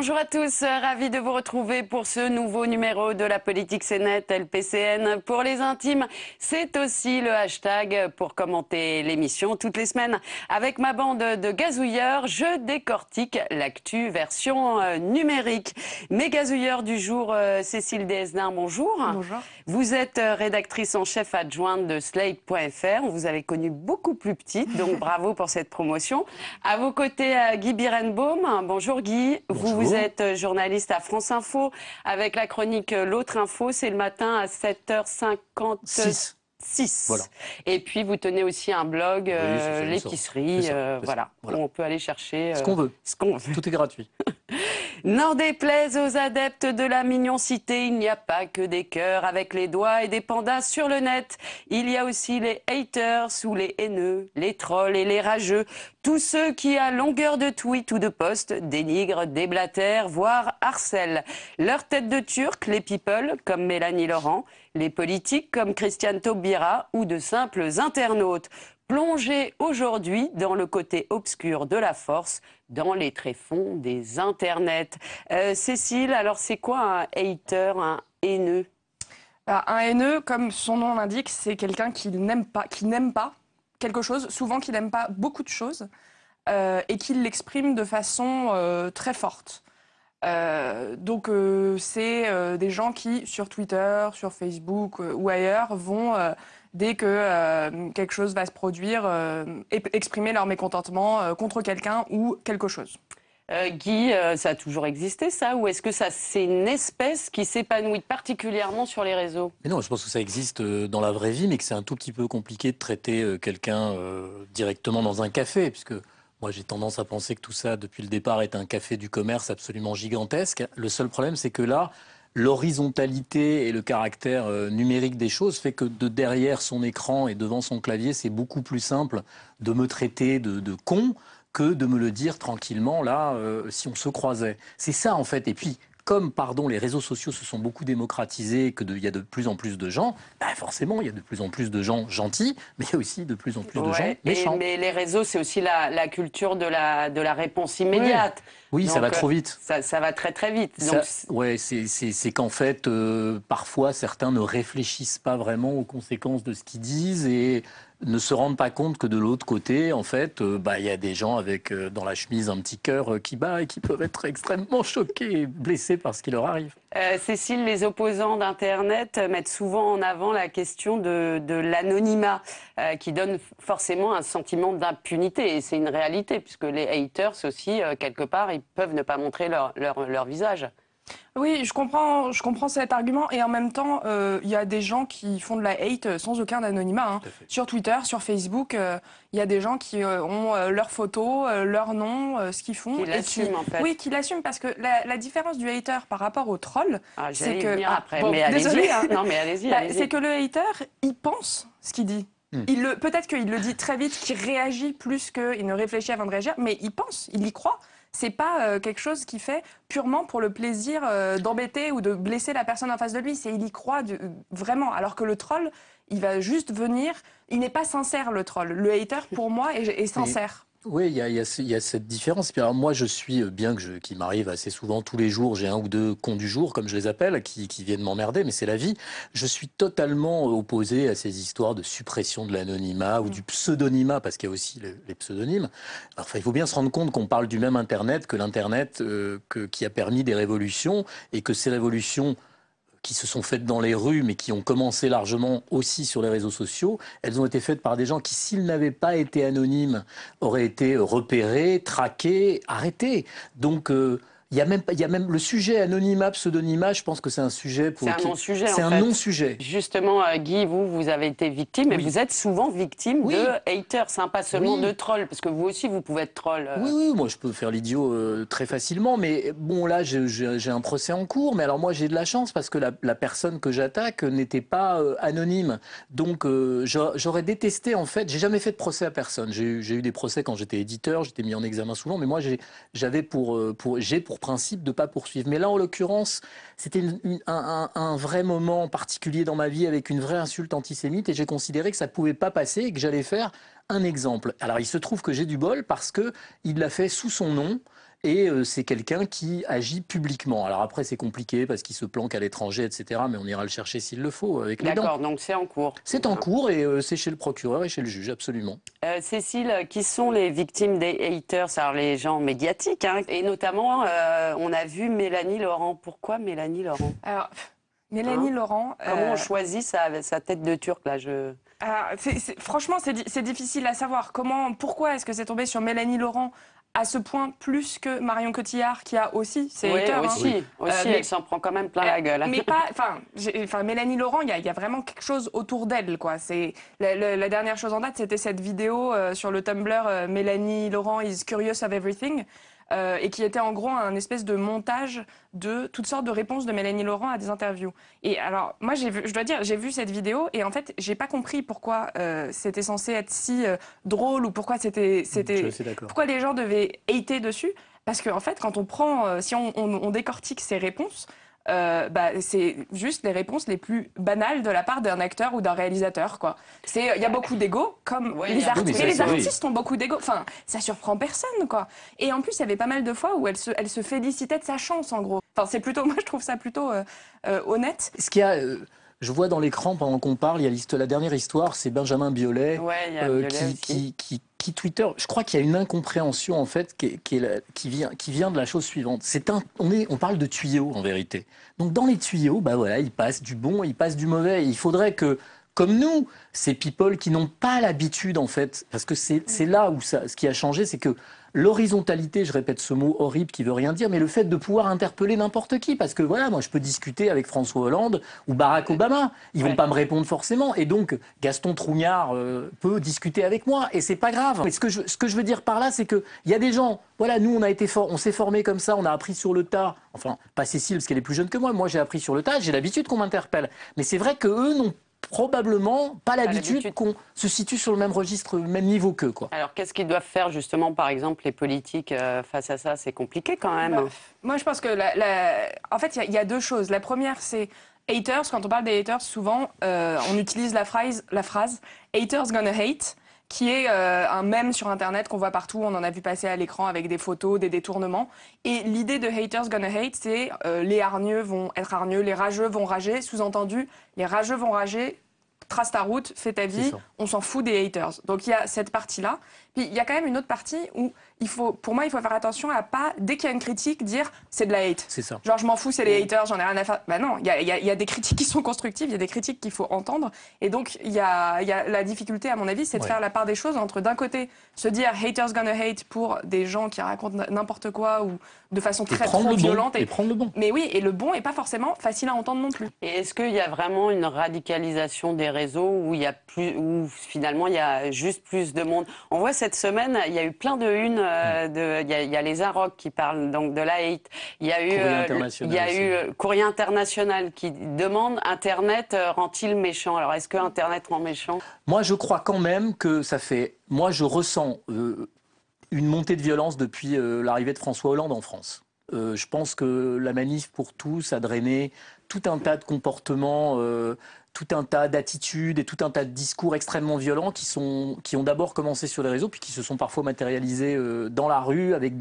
Bonjour à tous, ravi de vous retrouver pour ce nouveau numéro de la politique c'est net, LPCN. Pour les intimes, c'est aussi le hashtag pour commenter l'émission. Toutes les semaines, avec ma bande de gazouilleurs, je décortique l'actu version numérique. Mes gazouilleurs du jour, Cécile Desnard, bonjour. Bonjour. Vous êtes rédactrice en chef adjointe de Slate.fr. On vous avait connue beaucoup plus petite, donc bravo pour cette promotion. À vos côtés, Guy Birenbaum. Bonjour Guy. Bonjour. Vous êtes journaliste à France Info avec la chronique L'autre info. C'est le matin à 7h56. Voilà. Et puis vous tenez aussi un blog, Oui, l'épicerie, voilà. Voilà. Où on peut aller chercher Ce qu'on veut. ce qu'on veut. Tout est gratuit. N'en déplaise aux adeptes de la mignoncité, il n'y a pas que des cœurs avec les doigts et des pandas sur le net. Il y a aussi les haters ou les haineux, les trolls et les rageux. Tous ceux qui, à longueur de tweet ou de post, dénigrent, déblatèrent, voire harcèlent. Leur tête de turc, les people, comme Mélanie Laurent, les politiques, comme Christiane Taubira, ou de simples internautes. Plongés aujourd'hui dans le côté obscur de la force, dans les tréfonds des internets. Cécile, alors c'est quoi un hater, un haineux? Un haineux, comme son nom l'indique, c'est quelqu'un qui n'aime pas quelque chose, souvent qui n'aime pas beaucoup de choses, et qui l'exprime de façon très forte. Donc c'est des gens qui, sur Twitter, sur Facebook ou ailleurs, vont, dès que quelque chose va se produire, exprimer leur mécontentement contre quelqu'un ou quelque chose. Guy, ça a toujours existé ça? Ou est-ce que ça c'est une espèce qui s'épanouit particulièrement sur les réseaux? Mais non, je pense que ça existe dans la vraie vie, mais que c'est un tout petit peu compliqué de traiter quelqu'un directement dans un café, puisque moi j'ai tendance à penser que tout ça, depuis le départ, est un café du commerce absolument gigantesque. Le seul problème, c'est que là, l'horizontalité et le caractère numérique des choses fait que de derrière son écran et devant son clavier, c'est beaucoup plus simple de me traiter de con que de me le dire tranquillement, là, si on se croisait. C'est ça, en fait. Et puis, comme, les réseaux sociaux se sont beaucoup démocratisés, qu'il y a de plus en plus de gens, forcément, il y a de plus en plus de gens gentils, mais il y a aussi de plus en plus de gens méchants. Mais les réseaux, c'est aussi la culture de la réponse immédiate. Oui, donc, ça va trop vite. Ça va très très vite. C'est qu'en fait, parfois, certains ne réfléchissent pas vraiment aux conséquences de ce qu'ils disent et ne se rendent pas compte que de l'autre côté, en fait, y a des gens avec dans la chemise un petit cœur qui bat et qui peuvent être extrêmement choqués et blessés par ce qui leur arrive. Cécile, les opposants d'Internet mettent souvent en avant la question de l'anonymat, qui donne forcément un sentiment d'impunité. Et c'est une réalité, puisque les haters aussi, quelque part, ils peuvent ne pas montrer leur visage. Oui, je comprends cet argument. Et en même temps, il y a des gens qui font de la hate sans aucun anonymat. Sur Twitter, sur Facebook, il y a des gens qui ont leurs photos, leur nom, ce qu'ils font. Qui l'assument, en fait. Oui, qui l'assument, parce que la différence du hater par rapport au troll, c'est que... venir après, mais allez-y. Non, mais allez-y. C'est que le hater, il pense ce qu'il dit. Peut-être qu'il le dit très vite, qu'il réagit plus qu'il ne réfléchit avant de réagir, mais il pense, il y croit. C'est pas quelque chose qu'il fait purement pour le plaisir d'embêter ou de blesser la personne en face de lui. Il y croit vraiment. Alors que le troll, il va juste venir. Il n'est pas sincère, le troll. Le hater, pour moi, est sincère. Oui, il y a cette différence. Puis alors moi, je suis, bien qu'il m'arrive assez souvent tous les jours, j'ai un ou deux cons du jour, comme je les appelle, qui viennent m'emmerder, mais c'est la vie. Je suis totalement opposé à ces histoires de suppression de l'anonymat ou du pseudonymat, parce qu'il y a aussi les pseudonymes. Alors, il faut bien se rendre compte qu'on parle du même Internet que l'Internet qui a permis des révolutions, et que ces révolutions qui se sont faites dans les rues, mais qui ont commencé largement aussi sur les réseaux sociaux, elles ont été faites par des gens qui, s'ils n'avaient pas été anonymes, auraient été repérés, traqués, arrêtés. Donc, il y a même le sujet anonymat, pseudonymat, je pense que c'est un sujet pour... C'est un non-sujet, C'est un non-sujet. Justement, Guy, vous avez été victime, et vous êtes souvent victime de haters, pas seulement de trolls, parce que vous aussi, vous pouvez être troll. Oui, moi je peux faire l'idiot très facilement, mais bon, là, j'ai un procès en cours, mais alors moi j'ai de la chance, parce que la personne que j'attaque n'était pas anonyme. Donc j'aurais détesté, en fait, j'ai jamais fait de procès à personne. J'ai eu des procès quand j'étais éditeur, j'étais mis en examen souvent, mais moi j'ai pour principe de ne pas poursuivre. Mais là, en l'occurrence, c'était un vrai moment particulier dans ma vie avec une vraie insulte antisémite, et j'ai considéré que ça ne pouvait pas passer et que j'allais faire un exemple. Alors, il se trouve que j'ai du bol parce qu'il l'a fait sous son nom et c'est quelqu'un qui agit publiquement. Alors après, c'est compliqué parce qu'il se planque à l'étranger, etc. Mais on ira le chercher s'il le faut, avec les dents. D'accord, donc c'est en cours. C'est en cours et c'est chez le procureur et chez le juge, absolument. Cécile, qui sont les victimes des haters, alors les gens médiatiques, hein, et notamment, on a vu Mélanie Laurent. Pourquoi Mélanie Laurent? Alors, Mélanie Laurent... Comment on choisit sa tête de turc, là franchement, c'est difficile à savoir. Pourquoi est-ce que c'est tombé sur Mélanie Laurent à ce point plus que Marion Cotillard, qui a aussi ses haters. Aussi, mais elle s'en prend quand même plein la gueule. Mais pas, Mélanie Laurent, il y a vraiment quelque chose autour d'elle, quoi. C'est la dernière chose en date, c'était cette vidéo sur le Tumblr Mélanie Laurent is curious of everything. Et qui était en gros un espèce de montage de toutes sortes de réponses de Mélanie Laurent à des interviews. Et alors, moi, je dois dire, j'ai vu cette vidéo et en fait, j'ai pas compris pourquoi c'était censé être si drôle ou pourquoi pourquoi les gens devaient hater dessus. Parce qu'en fait, quand on prend, si on décortique ces réponses, c'est juste les réponses les plus banales de la part d'un acteur ou d'un réalisateur, quoi. Il y a beaucoup d'ego, comme les artistes. Mais les artistes ont beaucoup d'ego. Enfin, ça surprend personne, quoi. Et en plus, il y avait pas mal de fois où elle se félicitait de sa chance, en gros. Enfin, moi, je trouve ça plutôt honnête. Ce qu'il y a, je vois dans l'écran pendant qu'on parle, il y a la dernière histoire, c'est Benjamin Biolay, qui Twitter. Je crois qu'il y a une incompréhension en fait qui vient de la chose suivante. On parle de tuyaux en vérité. Donc dans les tuyaux, voilà, il passe du bon, il passe du mauvais. Il faudrait que, comme nous, ces people qui n'ont pas l'habitude en fait, parce que c'est là où ce qui a changé, c'est que l'horizontalité, je répète ce mot horrible qui veut rien dire, mais le fait de pouvoir interpeller n'importe qui, parce que voilà, moi je peux discuter avec François Hollande ou Barack Obama, ils vont pas me répondre forcément, et donc Gaston Trougnard peut discuter avec moi, et c'est pas grave. Mais ce que je veux dire par là, c'est que il y a des gens, voilà, nous on s'est formés comme ça, on a appris sur le tas, enfin pas Cécile parce qu'elle est plus jeune que moi j'ai appris sur le tas, j'ai l'habitude qu'on m'interpelle, mais c'est vrai que eux n'ont probablement pas l'habitude qu'on se situe sur le même registre, le même niveau qu'eux, quoi. Alors, qu'est-ce qu'ils doivent faire, justement, par exemple, les politiques face à ça? C'est compliqué, quand même. Moi, je pense que, en fait, il y a deux choses. La première, c'est haters. Quand on parle des haters, souvent, on utilise la phrase « haters gonna hate », qui est un mème sur Internet qu'on voit partout. On en a vu passer à l'écran avec des photos, des détournements. Et l'idée de haters gonna hate, c'est les hargneux vont être hargneux, les rageux vont rager. Sous-entendu, les rageux vont rager, trace ta route, fais ta vie, on s'en fout des haters. Donc il y a cette partie-là. Puis il y a quand même une autre partie où pour moi, il faut faire attention à pas, dès qu'il y a une critique, dire c'est de la hate. C'est ça. Genre je m'en fous, c'est les haters, j'en ai rien à faire. Ben non, il y a des critiques qui sont constructives, il y a des critiques qu'il faut entendre. Et donc il y a la difficulté, à mon avis, c'est de faire la part des choses entre d'un côté se dire haters gonna hate pour des gens qui racontent n'importe quoi ou de façon trop violente. Et prendre le bon. Mais oui, et le bon est pas forcément facile à entendre non plus. Et est-ce qu'il y a vraiment une radicalisation des réseaux où finalement il y a juste plus de monde? On voit cette semaine, il y a eu plein de unes, il y a les Inrocks qui parlent donc de la hate. Il y a eu Courrier International qui demande Internet rend-il méchant? Alors est-ce que Internet rend méchant? Moi je crois quand même que moi je ressens une montée de violence depuis l'arrivée de François Hollande en France. Je pense que la manif pour tous a drainé tout un tas de comportements, tout un tas d'attitudes et tout un tas de discours extrêmement violents qui ont d'abord commencé sur les réseaux puis qui se sont parfois matérialisés dans la rue avec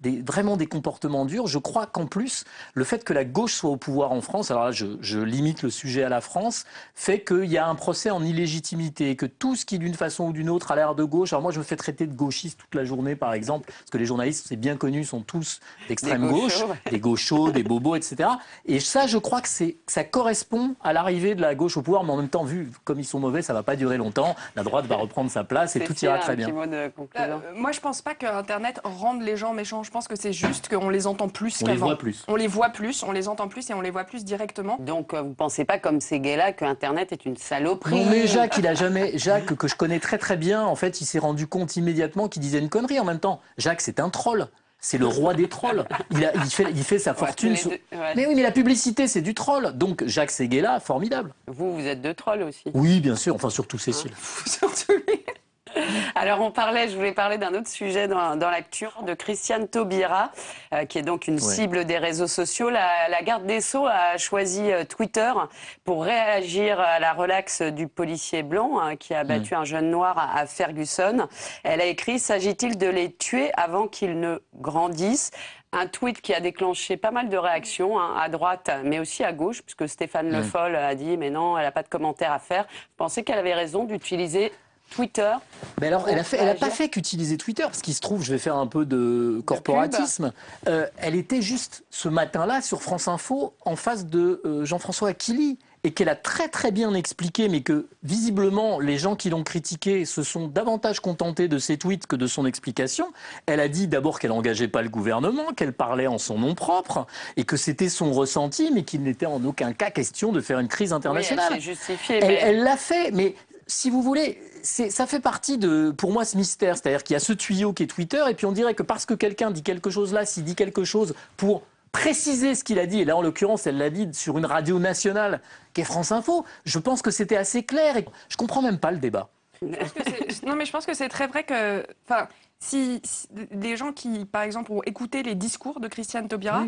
vraiment des comportements durs. Je crois qu'en plus, le fait que la gauche soit au pouvoir en France, alors là je limite le sujet à la France, fait qu'il y a un procès en illégitimité et que tout ce qui d'une façon ou d'une autre a l'air de gauche, alors moi je me fais traiter de gauchiste toute la journée par exemple, parce que les journalistes, c'est bien connu, sont tous d'extrême gauche, des gauchos, des bobos, etc. Et ça, je crois que ça correspond à l'arrivée de la gauche au pouvoir, mais en même temps, vu comme ils sont mauvais, ça va pas durer longtemps. La droite va reprendre sa place et tout ira très bien. Moi, je pense pas que Internet rende les gens méchants. Je pense que c'est juste qu'on les entend plus qu'avant. On les voit plus. On les voit plus, on les entend plus et on les voit plus directement. Donc, vous pensez pas comme ces gays-là que Internet est une saloperie? Non, mais Jacques, que je connais très très bien, en fait, il s'est rendu compte immédiatement qu'il disait une connerie en même temps. Jacques, c'est un troll. C'est le roi des trolls. Il fait sa fortune. Mais oui, mais la publicité, c'est du troll. Donc, Jacques Séguéla, formidable. Vous êtes deux trolls aussi. Oui, bien sûr. Enfin, surtout Cécile. Surtout lui. Alors je voulais parler d'un autre sujet dans l'actu, de Christiane Taubira, qui est donc une cible des réseaux sociaux. La garde des Sceaux a choisi Twitter pour réagir à la relaxe du policier blanc qui a abattu un jeune noir à Ferguson. Elle a écrit « S'agit-il de les tuer avant qu'ils ne grandissent ?» Un tweet qui a déclenché pas mal de réactions, à droite, mais aussi à gauche, puisque Stéphane Le Foll a dit « mais non, elle n'a pas de commentaire à faire ». Vous pensez qu'elle avait raison d'utiliser Twitter? Mais alors, elle a pas fait qu'utiliser Twitter, parce qu'il se trouve, je vais faire un peu de corporatisme. Elle était juste ce matin-là sur France Info en face de Jean-François Aquili, et qu'elle a très très bien expliqué, mais que visiblement les gens qui l'ont critiqué se sont davantage contentés de ses tweets que de son explication. Elle a dit d'abord qu'elle n'engageait pas le gouvernement, qu'elle parlait en son nom propre, et que c'était son ressenti, mais qu'il n'était en aucun cas question de faire une crise internationale. Oui, elle s'est justifiée. Elle l'a fait, mais si vous voulez, ça fait partie de, pour moi, ce mystère. C'est-à-dire qu'il y a ce tuyau qui est Twitter, et puis on dirait que parce que quelqu'un dit quelque chose là, s'il dit quelque chose pour préciser ce qu'il a dit, et là en l'occurrence elle l'a dit sur une radio nationale qui est France Info, je pense que c'était assez clair et je comprends même pas le débat. Non mais je pense que c'est très vrai que, enfin, si les gens qui par exemple ont écouté les discours de Christiane Taubira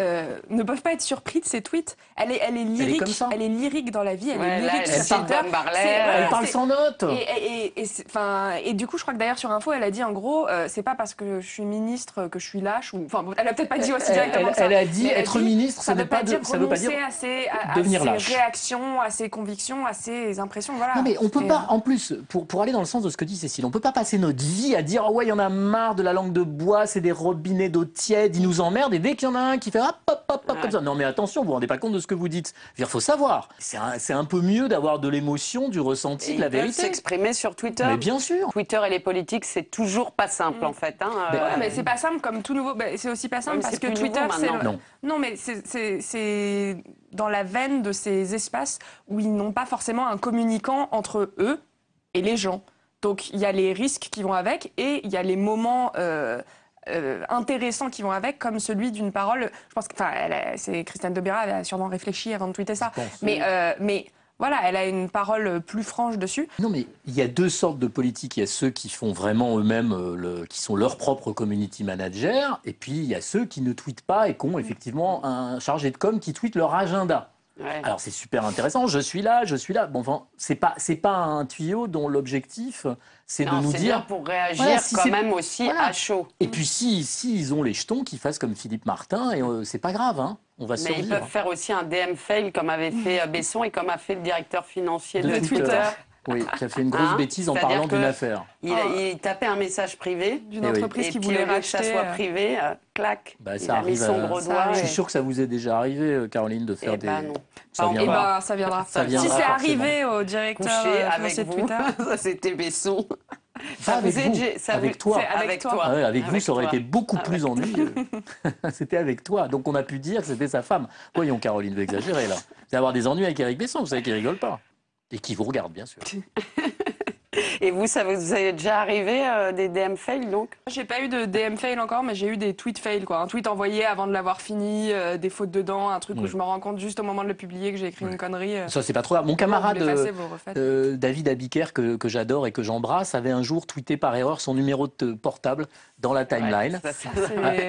ne peuvent pas être surpris de ses tweets. Elle est lyrique, elle est lyrique dans la vie, elle est lyrique sur Twitter. Elle parle sans notes. Et du coup, je crois que d'ailleurs sur Info, elle a dit en gros, c'est pas parce que je suis ministre que je suis lâche. Enfin, elle a peut-être pas dit aussi directement ça. Elle a dit être ministre, ça ne veut pas dire renoncer à ses réactions, à ses convictions, à ses impressions. Voilà. Non mais on peut pas, en plus, pour aller dans le sens de ce que dit Cécile, on peut pas passer notre vie à dire oh ouais, il y en a marre de la langue de bois, c'est des robinets d'eau tiède, ils nous emmerdent, et dès qu'il y en a un qui fait hop, comme ça. Non mais attention, vous vous rendez pas compte de ce que vous dites. Il faut savoir. C'est un peu mieux d'avoir de l'émotion, du ressenti, de la vérité. S'exprimer sur Twitter. Mais bien sûr. Twitter et les politiques, c'est toujours pas simple en fait. Mais c'est pas simple comme tout nouveau. C'est aussi pas simple parce que Twitter, c'est non mais c'est dans la veine de ces espaces où ils n'ont pas forcément un communicant entre eux et les gens. Donc il y a les risques qui vont avec et il y a les moments intéressants qui vont avec, comme celui d'une parole. Je pense que, c'est Christiane Taubira, elle a sûrement réfléchi avant de tweeter ça. Mais voilà, elle a une parole plus franche dessus. Non, mais il y a deux sortes de politiques. Il y a ceux qui font vraiment eux-mêmes, qui sont leurs propres community managers, et puis il y a ceux qui ne tweetent pas et qui ont effectivement un chargé de com qui tweet leur agenda. Ouais. Alors c'est super intéressant, je suis là. Bon, enfin, c'est pas un tuyau dont l'objectif c'est de nous dire pour réagir quand même aussi à chaud. Et puis si ils ont les jetons, qu'ils fassent comme Philippe Martin et c'est pas grave, hein, on va survivre. Mais ils peuvent faire aussi un DM fail comme avait fait Besson et comme a fait le directeur financier de Twitter. Oui, qui a fait une grosse bêtise en parlant d'une affaire. Il tapait un message privé d'une entreprise qui voulait racheter. Que ça soit privé, clac, il a mis son gros doigt. Je suis sûr que ça vous est déjà arrivé, Caroline, de faire des... non. Ça viendra. Ça viendra. Si c'est arrivé au directeur financier de Twitter... Ça, c'était Besson. Avec toi. Avec toi. Ah ouais, avec vous, ça aurait été beaucoup plus ennuyeux. C'était avec toi. Donc on a pu dire que c'était sa femme. Voyons, Caroline veut exagérer, là. Vous allez avoir des ennuis avec Éric Besson, vous savez qu'il rigole pas. Et qui vous regarde, bien sûr. Et vous, ça vous est déjà arrivé des DM fails, donc? J'ai pas eu de DM fail encore, mais j'ai eu des tweets fail, quoi. Un tweet envoyé avant de l'avoir fini, des fautes dedans, un truc où je me rends compte juste au moment de le publier que j'ai écrit une connerie. Ça, c'est pas trop grave. Mon camarade David Abiker, que j'adore et que j'embrasse, avait un jour tweeté par erreur son numéro de portable dans la timeline.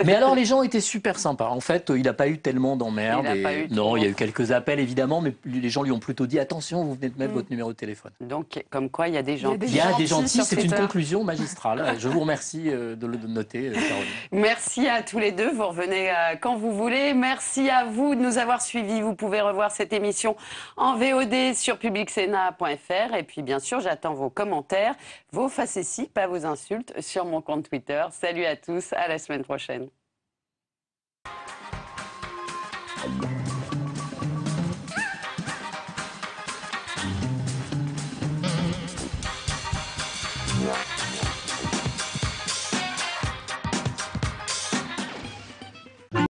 Mais alors, les gens étaient super sympas. En fait, il n'a pas eu tellement d'emmerdes. Non, il y a eu quelques appels, évidemment, mais les gens lui ont plutôt dit « Attention, vous venez de mettre votre numéro de téléphone ». Donc, comme quoi, il y a des gens. Il y a des gentils, c'est une conclusion magistrale. Je vous remercie de le noter, Caroline. Merci à tous les deux. Vous revenez quand vous voulez. Merci à vous de nous avoir suivis. Vous pouvez revoir cette émission en VOD sur publicsena.fr. Et puis, bien sûr, j'attends vos commentaires, vos facéties, pas vos insultes, sur mon compte Twitter. Salut à tous, à la semaine prochaine.